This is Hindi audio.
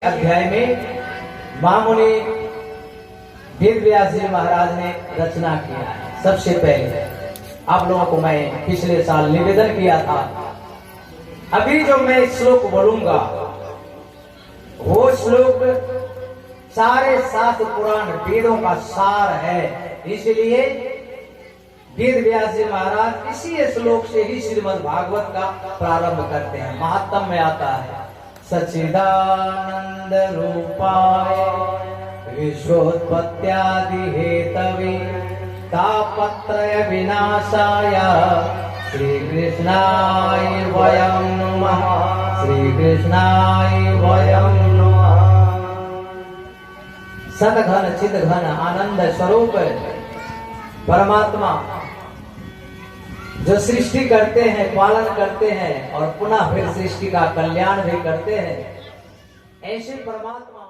अध्याय में महामुनि वेद व्यास जी महाराज ने रचना किया है। सबसे पहले आप लोगों को मैं पिछले साल निवेदन किया था, अभी जो मैं श्लोक बोलूंगा वो श्लोक सारे शास्त्र पुराण वेदों का सार है। इसलिए वेद व्यास जी महाराज इसी श्लोक से ही श्रीमद् भागवत का प्रारंभ करते हैं। महात्म में आता है, सच्चिदानंद रूपाय विश्वोत्पत्त्यादि हेतवे तापत्रय विनाशाय श्री कृष्णाय वयं नमः, श्री कृष्णाय वयं नमः। सद्घन चिद्घन आनंद स्वरूप परमात्मा जो सृष्टि करते हैं, पालन करते हैं और पुनः फिर सृष्टि का कल्याण भी करते हैं, ऐसे परमात्मा